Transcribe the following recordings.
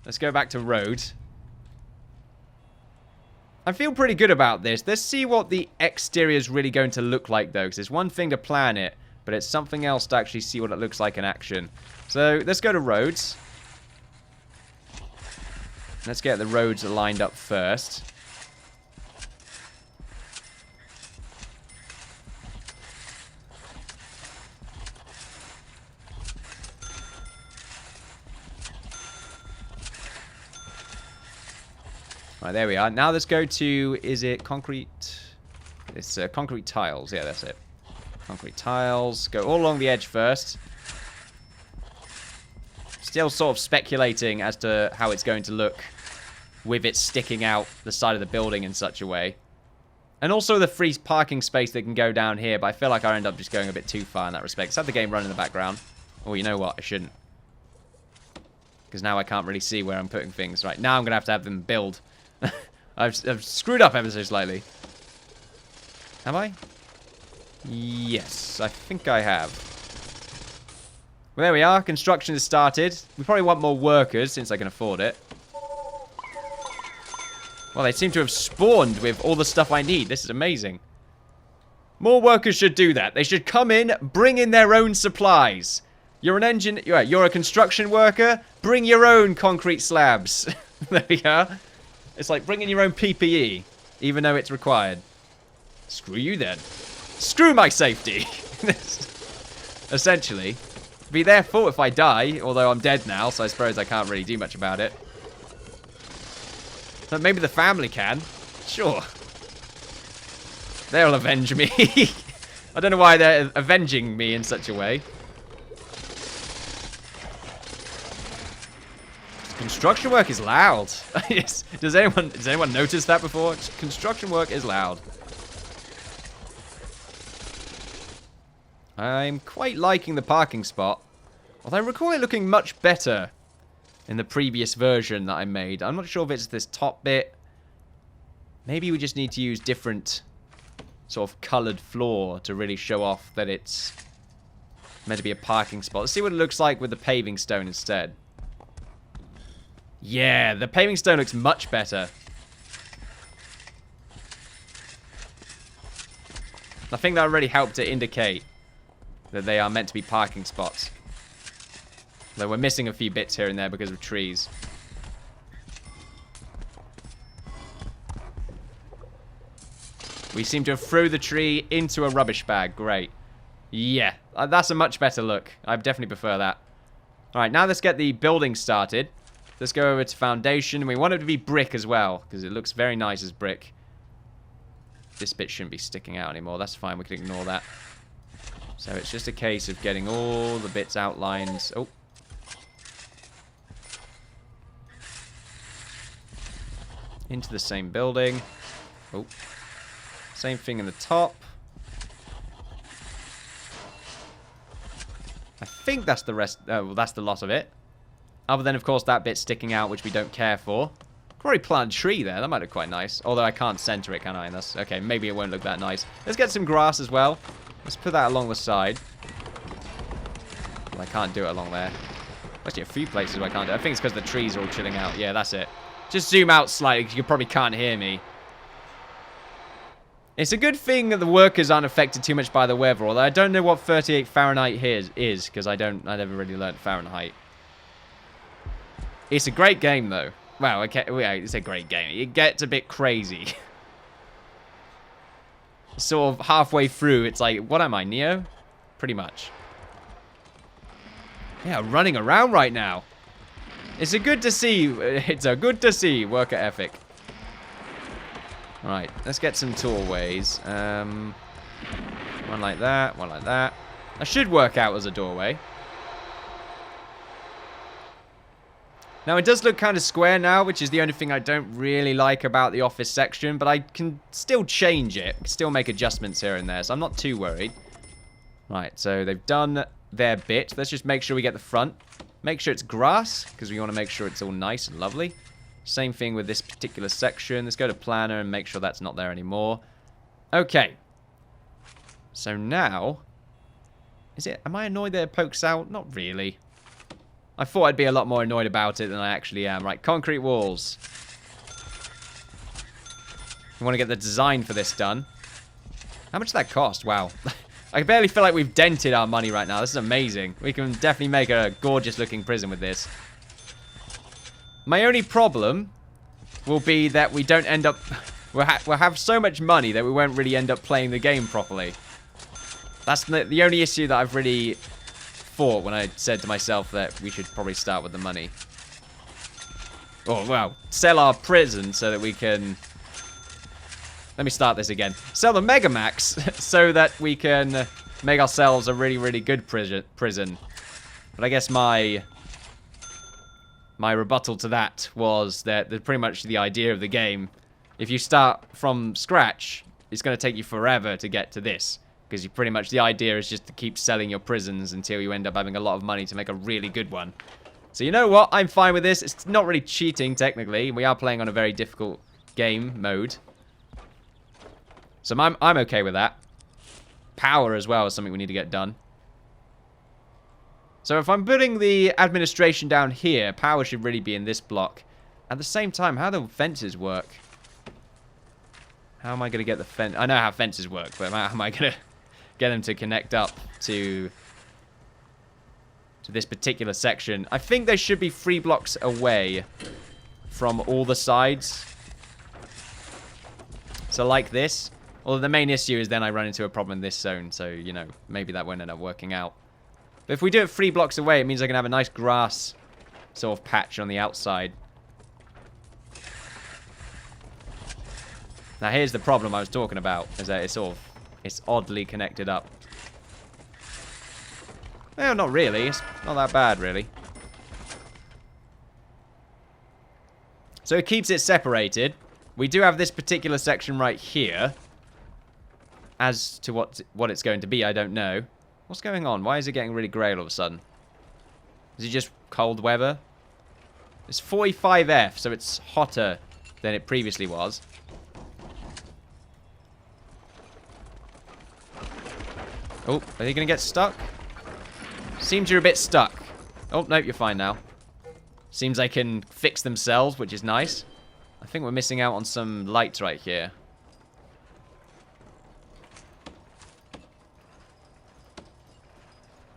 Let's go back to road. I feel pretty good about this. Let's see what the exterior is really going to look like, though. Because it's one thing to plan it, but it's something else to actually see what it looks like in action. So, let's go to roads. Let's get the roads lined up first. Right, there we are. Now let's go to, is it concrete? It's concrete tiles. Yeah, that's it. Concrete tiles. Go all along the edge first. Still sort of speculating as to how it's going to look with it sticking out the side of the building in such a way. And also the free parking space that can go down here, but I feel like I end up just going a bit too far in that respect. Let's have the game run in the background. Oh, you know what? I shouldn't. Because now I can't really see where I'm putting things. Right, now I'm going to have them build. I've screwed up ever so slightly. Have I? Yes, I think I have. Well, there we are. Construction has started. We probably want more workers since I can afford it. Well, they seem to have spawned with all the stuff I need. This is amazing. More workers should do that. They should come in, bring in their own supplies. You're an engine. You're a construction worker. Bring your own concrete slabs. There we are. It's like bringing your own PPE, even though it's required. Screw you then. Screw my safety. Essentially. Be their fault if I die, although I'm dead now, so I suppose I can't really do much about it. But maybe the family can. Sure. They'll avenge me. I don't know why they're avenging me in such a way. Construction work is loud. Yes. Does anyone notice that before? Construction work is loud. I'm quite liking the parking spot. Although I recall it looking much better in the previous version that I made. I'm not sure if it's this top bit. Maybe we just need to use different sort of coloured floor to really show off that it's meant to be a parking spot. Let's see what it looks like with the paving stone instead. Yeah, the paving stone looks much better. I think that really helped to indicate that they are meant to be parking spots. Though we're missing a few bits here and there because of trees. We seem to have thrown the tree into a rubbish bag. Great. Yeah, that's a much better look. I definitely prefer that. Alright, now let's get the building started. Let's go over to foundation. We want it to be brick as well, because it looks very nice as brick. This bit shouldn't be sticking out anymore. That's fine. We can ignore that. So it's just a case of getting all the bits outlined. Oh. Into the same building. Oh. Same thing in the top. I think that's the rest. Oh, well, that's the lot of it. Other than, of course, that bit sticking out, which we don't care for. Probably plant a tree there. That might look quite nice. Although I can't center it, can I? That's okay. Maybe it won't look that nice. Let's get some grass as well. Let's put that along the side. Well, I can't do it along there. Actually, a few places where I can't do it. I think it's because the trees are all chilling out. Yeah, that's it. Just zoom out slightly because you probably can't hear me. It's a good thing that the workers aren't affected too much by the weather. Although I don't know what 38 Fahrenheit here is because I never really learned Fahrenheit. It's a great game, though. Wow, okay, it's a great game. It gets a bit crazy. Sort of halfway through, it's like, what am I, Neo? Pretty much. Yeah, running around right now. It's a good to see. It's a good to see worker ethic. Right, let's get some doorways. One like that, one like that. That should work out as a doorway. Now, it does look kind of square now, which is the only thing I don't really like about the office section, but I can still change it, still make adjustments here and there, so I'm not too worried. Right, so they've done their bit. Let's just make sure we get the front. Make sure it's grass, because we want to make sure it's all nice and lovely. Same thing with this particular section. Let's go to planner and make sure that's not there anymore. Okay. So now... am I annoyed that it pokes out? Not really. I thought I'd be a lot more annoyed about it than I actually am. Right, concrete walls. We want to get the design for this done. How much did that cost? Wow. I barely feel like we've dented our money right now. This is amazing. We can definitely make a gorgeous looking prison with this. My only problem will be that we don't end up... We'll have so much money that we won't really end up playing the game properly. That's the only issue that I've really thought when I said to myself that we should probably start with the money. Oh, well, sell our prison so that we can... Let me start this again. Sell the Megamax so that we can make ourselves a really, really good prison. But I guess my rebuttal to that was that pretty much the idea of the game, if you start from scratch, it's going to take you forever to get to this. Because you pretty much, the idea is just to keep selling your prisons until you end up having a lot of money to make a really good one. So you know what? I'm fine with this. It's not really cheating, technically. We are playing on a very difficult game mode. So I'm okay with that. Power as well is something we need to get done. So if I'm putting the administration down here, power should really be in this block. At the same time, how do fences work? How am I going to get the fence? I know how fences work, but how am I going to get them to connect up to this particular section? I think they should be 3 blocks away from all the sides. So like this. Although the main issue is then I run into a problem in this zone, so, you know, maybe that won't end up working out. But if we do it 3 blocks away, it means I can have a nice grass sort of patch on the outside. Now here's the problem I was talking about, is that it's oddly connected up. Well, not really. It's not that bad, really. So it keeps it separated. We do have this particular section right here. As to what it's going to be, I don't know. What's going on? Why is it getting really grey all of a sudden? Is it just cold weather? It's 45F, so it's hotter than it previously was. Oh, are they going to get stuck? Seems you're a bit stuck. Oh, nope, you're fine now. Seems they can fix themselves, which is nice. I think we're missing out on some lights right here.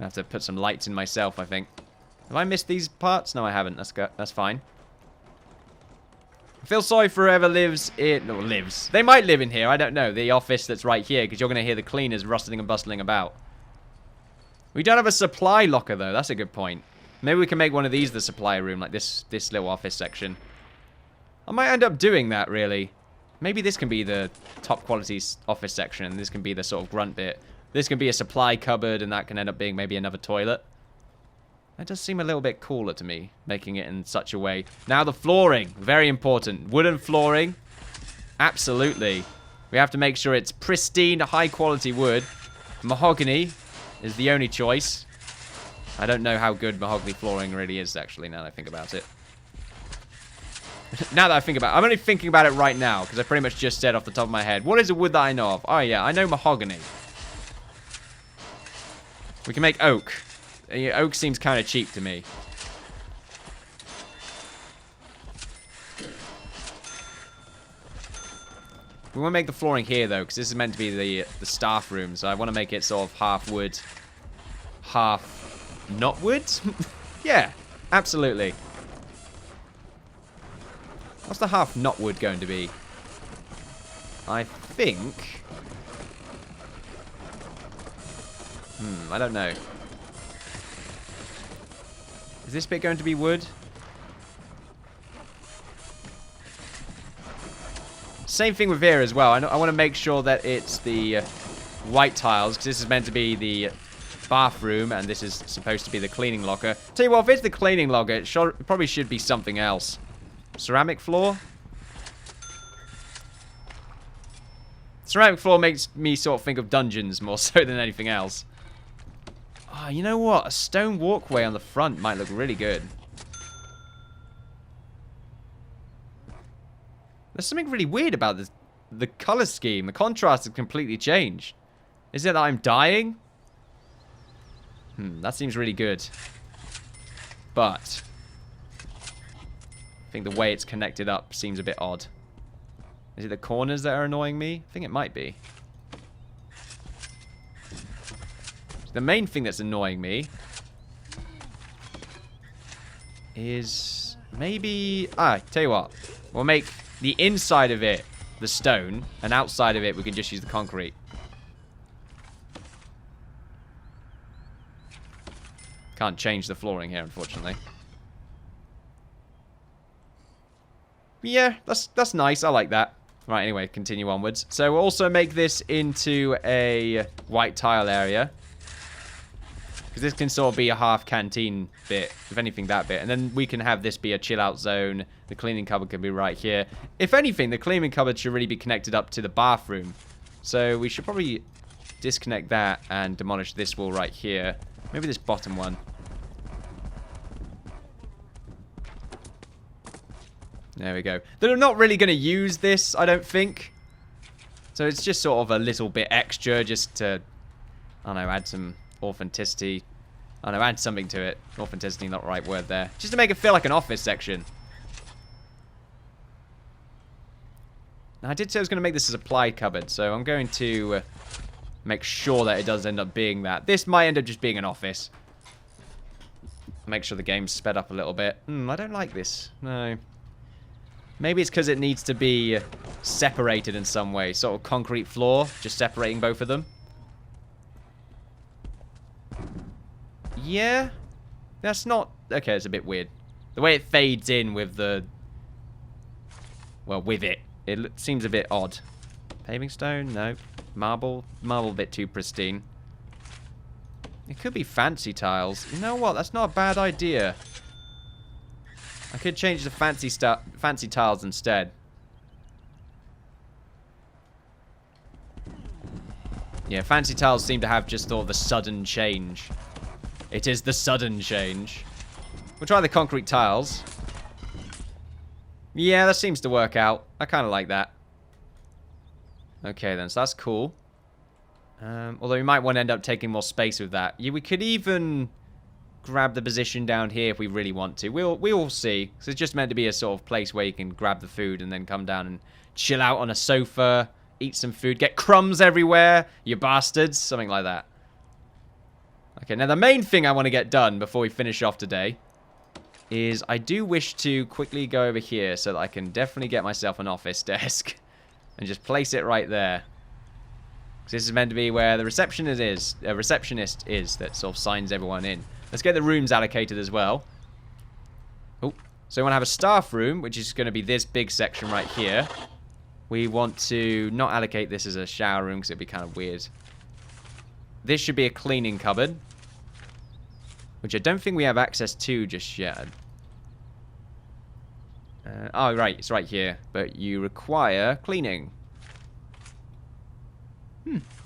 I have to put some lights in myself, I think. Have I missed these parts? No, I haven't. That's fine. I feel sorry for whoever lives in... Or lives. They might live in here. I don't know. The office that's right here, because you're going to hear the cleaners rustling and bustling about. We don't have a supply locker, though. That's a good point. Maybe we can make one of these the supply room, like this little office section. I might end up doing that, really. Maybe this can be the top quality office section, and this can be the sort of grunt bit. This can be a supply cupboard, and that can end up being maybe another toilet. That does seem a little bit cooler to me, making it in such a way. Now the flooring, very important. Wooden flooring, absolutely. We have to make sure it's pristine, high-quality wood. Mahogany is the only choice. I don't know how good mahogany flooring really is, actually, now that I think about it. Now that I think about it, I'm only thinking about it right now, because I pretty much just said off the top of my head. What is a wood that I know of? Oh, yeah, I know mahogany. We can make oak. Oak seems kind of cheap to me. We want to make the flooring here, though, because this is meant to be the staff room. So I want to make it sort of half wood, half not wood. Yeah, absolutely. What's the half not wood going to be? I think... I don't know. Is this bit going to be wood? Same thing with here as well. I want to make sure that it's the white tiles, because this is meant to be the bathroom, and this is supposed to be the cleaning locker. Tell you what, if it's the cleaning locker, it probably should be something else. Ceramic floor? Ceramic floor makes me sort of think of dungeons more so than anything else. Oh, you know what? A stone walkway on the front might look really good. There's something really weird about this. The color scheme. The contrast has completely changed. Is it that I'm dying? That seems really good. but I think the way it's connected up seems a bit odd. Is it the corners that are annoying me? I think it might be. The main thing that's annoying me is maybe... tell you what. We'll make the inside of it the stone, and outside of it we can just use the concrete. Can't change the flooring here, unfortunately. Yeah, that's nice. I like that. Right, anyway, continue onwards. So we'll also make this into a white tile area. Because this can sort of be a half canteen bit, if anything that bit. And then we can have this be a chill out zone. The cleaning cupboard can be right here. If anything, the cleaning cupboard should really be connected up to the bathroom. So we should probably disconnect that and demolish this wall right here. Maybe this bottom one. There we go. They're not really going to use this, I don't think. So it's just sort of a little bit extra just to, I don't know, add some authenticity. I don't know, add something to it. Authenticity, not the right word there. Just to make it feel like an office section. Now, I did say I was going to make this a supply cupboard, so I'm going to make sure that it does end up being that. This might end up just being an office. Make sure the game's sped up a little bit. I don't like this. No. Maybe it's because it needs to be separated in some way. Sort of concrete floor, just separating both of them. Yeah. That's not... Okay, it's a bit weird. The way it fades in with the... Well, with it. It seems a bit odd. Paving stone? No. Marble? Marble a bit too pristine. It could be fancy tiles. You know what? That's not a bad idea. I could change the fancy tiles instead. Yeah, fancy tiles seem to have just sort of the sudden change. It is the sudden change. We'll try the concrete tiles. Yeah, that seems to work out. I kind of like that. Okay, then, so that's cool. Although we might want to end up taking more space with that. Yeah, we could even grab the position down here if we really want to. We'll see. Because it's just meant to be a sort of place where you can grab the food and then come down and chill out on a sofa, eat some food, get crumbs everywhere, you bastards, something like that. Okay, now the main thing I want to get done before we finish off today is I do wish to quickly go over here so that I can definitely get myself an office desk and just place it right there. Because this is meant to be where the receptionist is that sort of signs everyone in. Let's get the rooms allocated as well. Oh, so we want to have a staff room, which is going to be this big section right here. We want to not allocate this as a shower room because it'd be kind of weird. This should be a cleaning cupboard, which I don't think we have access to just yet. Oh, right, it's right here. But you require cleaning.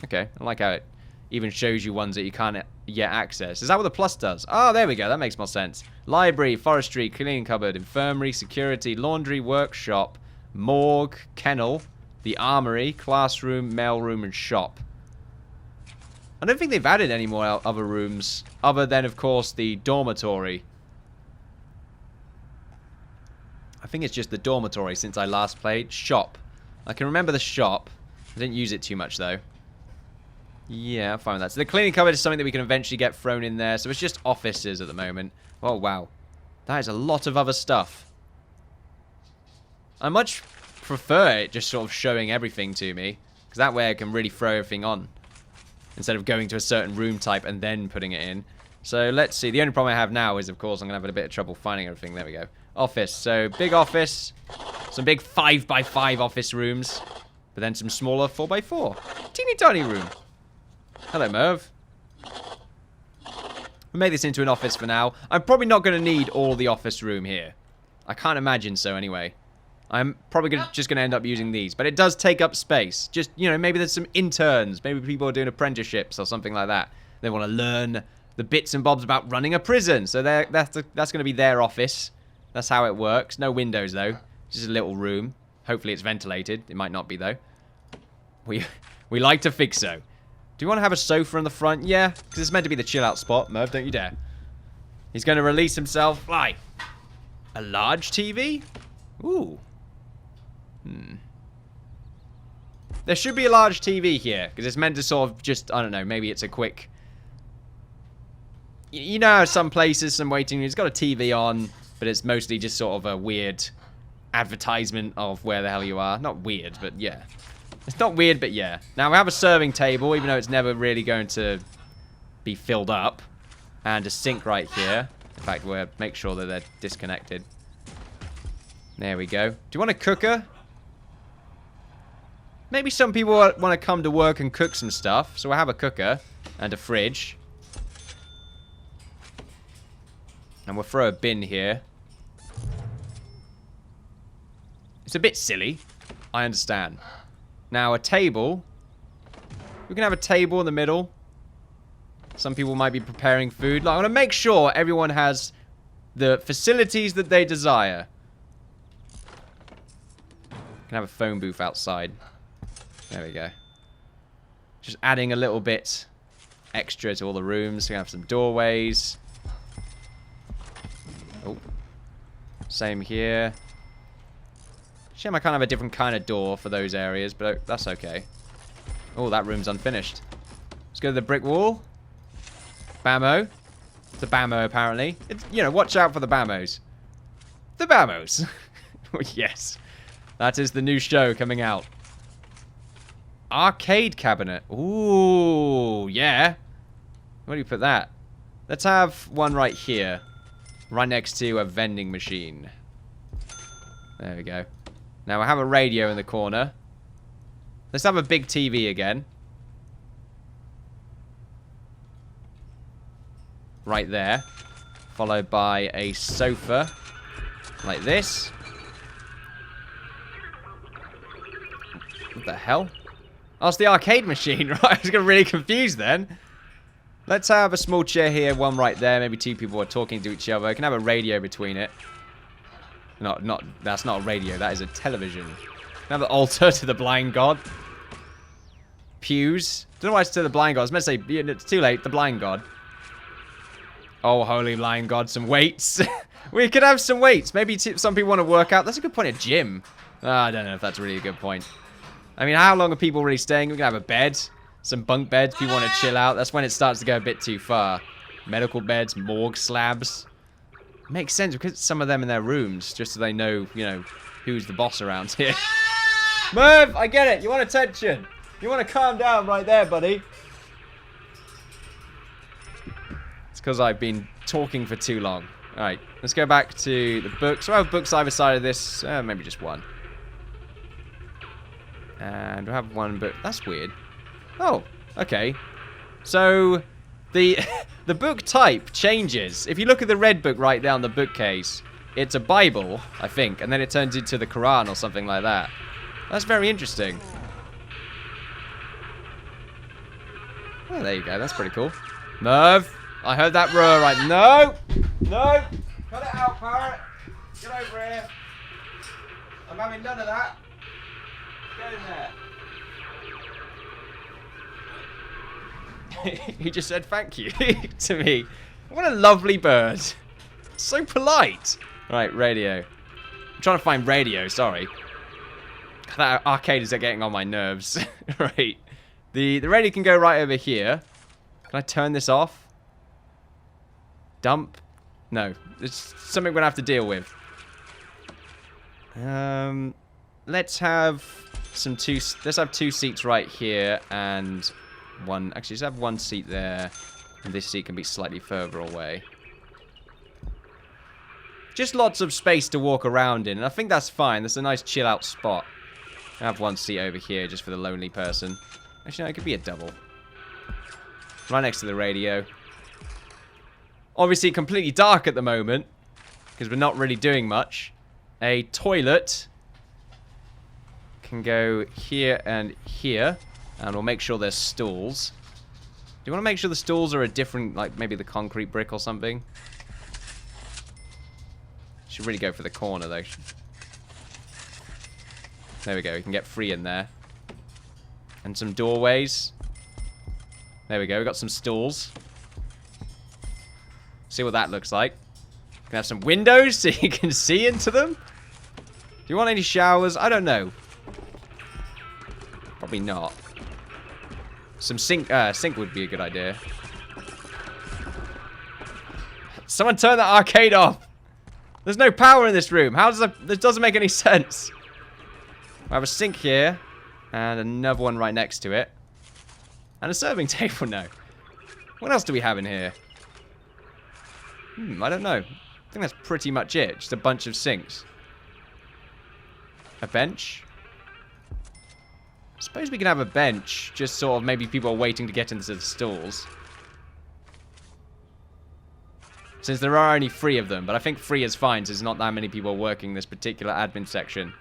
Okay, I like how it even shows you ones that you can't yet access. Is that what the plus does? Oh, there we go. That makes more sense. Library, forestry, cleaning cupboard, infirmary, security, laundry, workshop, morgue, kennel, the armory, classroom, mailroom, and shop. I don't think they've added any more other rooms other than, of course, the dormitory. I think it's just the dormitory since I last played. Shop. I can remember the shop. I didn't use it too much, though. Yeah, I'm fine with that. So the cleaning cupboard is something that we can eventually get thrown in there. So it's just offices at the moment. Oh, wow. That is a lot of other stuff. I much prefer it just sort of showing everything to me. Because that way I can really throw everything on. Instead of going to a certain room type and then putting it in. So let's see. The only problem I have now is, of course, I'm going to have a bit of trouble finding everything. There we go. Office. So big office. Some big 5x5 office rooms. But then some smaller 4x4. Teeny tiny room. Hello, Merv. We'll make this into an office for now. I'm probably not going to need all the office room here. I can't imagine so anyway. I'm probably just going to end up using these. But it does take up space. Just, you know, maybe there's some interns. Maybe people are doing apprenticeships or something like that. They want to learn the bits and bobs about running a prison. So that's going to be their office. That's how it works. No windows, though. Just a little room. Hopefully it's ventilated. It might not be, though. We like to think so. Do you want to have a sofa in the front? Yeah, because it's meant to be the chill-out spot. Merv, don't you dare. He's going to release himself. Like, a large TV? Ooh. There should be a large TV here, because it's meant to sort of just, I don't know, maybe it's a quick... You know how some places, some waiting rooms, it's got a TV on, but it's mostly just sort of a weird advertisement of where the hell you are. Not weird, but yeah. It's not weird, but yeah. Now, we have a serving table, even though it's never really going to be filled up. And a sink right here. In fact, we'll make sure that they're disconnected. There we go. Do you want a cooker? Maybe some people want to come to work and cook some stuff. So we'll have a cooker and a fridge. And we'll throw a bin here. It's a bit silly. I understand. Now, a table. We can have a table in the middle. Some people might be preparing food. Like, I want to make sure everyone has the facilities that they desire. Can have a phone booth outside. There we go. Just adding a little bit extra to all the rooms. We have some doorways. Oh. Same here. Shame I can't have a different kind of door for those areas, but that's okay. Oh, that room's unfinished. Let's go to the brick wall. Bammo. It's a bammo, apparently. It's, you know, watch out for the bammos. The bammos. Yes. That is the new show coming out. Arcade cabinet. Ooh, yeah. Where do you put that? Let's have one right here. Right next to a vending machine. There we go. Now I have a radio in the corner. Let's have a big TV again. Right there. Followed by a sofa. Like this. What the hell? Oh, it's the arcade machine, right? I was getting really confused then. Let's have a small chair here, one right there. Maybe two people are talking to each other. I can have a radio between it. That's not a radio. That is a television. Can have an altar to the blind god. Pews. Don't know why it's to the blind god. I was meant to say, it's too late. The blind god. Oh, holy blind god. Some weights. We could have some weights. Maybe some people want to work out. That's a good point. A gym. I don't know if that's really a good point. I mean, how long are people really staying? We can have a bed. Some bunk beds. People want to chill out. That's when it starts to go a bit too far. Medical beds. Morgue slabs. Makes sense because some of them in their rooms, just so they know, you know, who's the boss around here. Merv, I get it. You want attention. You want to calm down right there, buddy. It's because I've been talking for too long. All right, let's go back to the books. So I have books either side of this. Maybe just one. And we'll have one book. That's weird. Oh, okay. So the book type changes. If you look at the red book right there on the bookcase, it's a Bible, I think, and then it turns into the Quran or something like that. That's very interesting. Oh, there you go. That's pretty cool. Merv, I heard that roar right. No! No! Cut it out, parrot! Get over here! I'm having none of that. Get in there. He just said thank you to me. What a lovely bird. So polite. Right, radio. I'm trying to find radio, sorry. That arcade is getting on my nerves. Right. The radio can go right over here. Can I turn this off? Dump? No. It's something we're going to have to deal with. Let's have let's have two seats right here and one. Actually, let's have one seat there. And this seat can be slightly further away. Just lots of space to walk around in. And I think that's fine. That's a nice chill out spot. I have one seat over here just for the lonely person. Actually, no, it could be a double. Right next to the radio. Obviously, completely dark at the moment. Because we're not really doing much. A toilet can go here and here. And we'll make sure there's stools. Do you want to make sure the stools are a different, like maybe the concrete brick or something? Should really go for the corner though. There we go. We can get 3 in there. And some doorways. There we go. We got some stools. See what that looks like. Can have some windows so you can see into them. Do you want any showers? I don't know. Probably not. Some sink would be a good idea. Someone turn that arcade off. There's no power in this room. How does that... This doesn't make any sense. I have a sink here. And another one right next to it. And a serving table now. What else do we have in here? I don't know. I think that's pretty much it. Just a bunch of sinks. A bench. I suppose we can have a bench. Just sort of maybe people are waiting to get into the stalls. Since there are only 3 of them. But I think 3 is fine since not that many people working this particular admin section.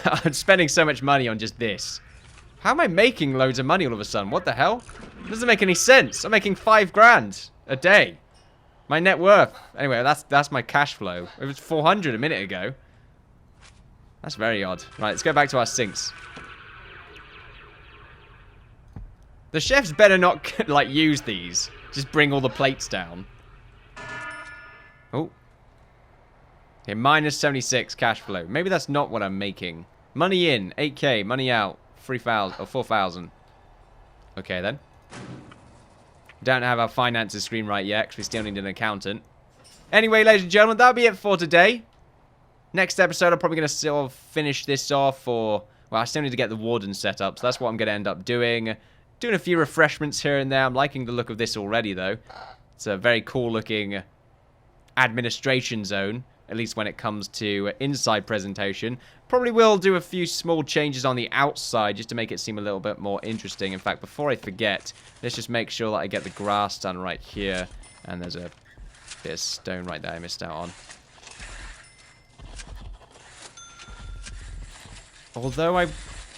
I'm spending so much money on just this. How am I making loads of money all of a sudden? What the hell? It doesn't make any sense. I'm making 5 grand a day. My net worth. Anyway, that's my cash flow. It was 400 a minute ago. That's very odd. Right, let's go back to our sinks. The chefs better not, like, use these. Just bring all the plates down. Oh. Okay, minus 76 cash flow. Maybe that's not what I'm making. Money in, 8k. Money out, 3,000 or 4,000. Okay, then. Don't have our finances screen right yet, because we still need an accountant. Anyway, ladies and gentlemen, that'll be it for today. Next episode, I'm probably going to sort of finish this off, or... Well, I still need to get the warden set up, so that's what I'm going to end up doing. Doing a few refreshments here and there. I'm liking the look of this already, though. It's a very cool-looking administration zone, at least when it comes to inside presentation. Probably will do a few small changes on the outside just to make it seem a little bit more interesting. In fact, before I forget, let's just make sure that I get the grass done right here. And there's a bit of stone right there I missed out on. Although I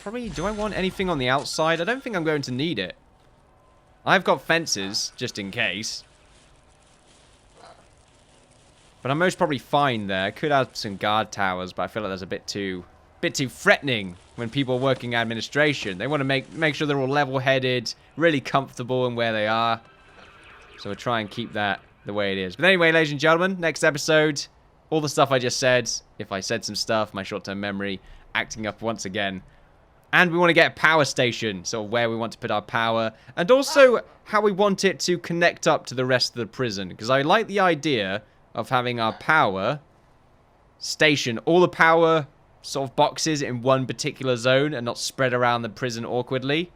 probably... Do I want anything on the outside? I don't think I'm going to need it. I've got fences, just in case. But I'm most probably fine there. Could have some guard towers, but I feel like that's a bit too threatening when people are working administration. They want to make sure they're all level-headed, really comfortable in where they are. So we'll try and keep that the way it is. But anyway, ladies and gentlemen, next episode, all the stuff I just said. If I said some stuff, my short-term memory acting up once again. And we want to get a power station, so where we want to put our power. And also how we want it to connect up to the rest of the prison. Because I like the idea of having our power station all the power sort of boxes in one particular zone and not spread around the prison awkwardly.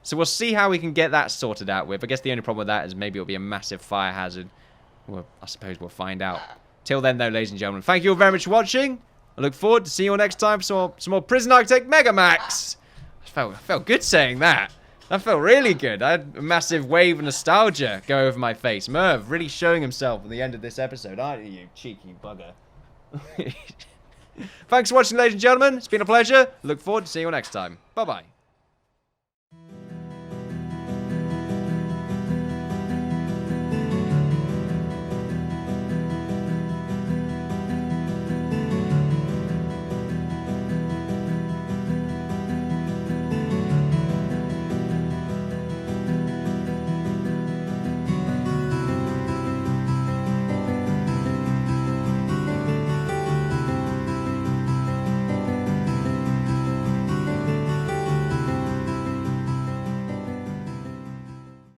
So we'll see how we can get that sorted out with. I guess the only problem with that is maybe it'll be a massive fire hazard. Well, I suppose we'll find out. Till then, though, ladies and gentlemen, thank you all very much for watching. I look forward to seeing you all next time for some more Prison Architect Megamax. I felt good saying that. That felt really good. I had a massive wave of nostalgia go over my face. Merv really showing himself at the end of this episode, aren't you, you cheeky bugger? Thanks for watching, ladies and gentlemen. It's been a pleasure. Look forward to seeing you all next time. Bye-bye.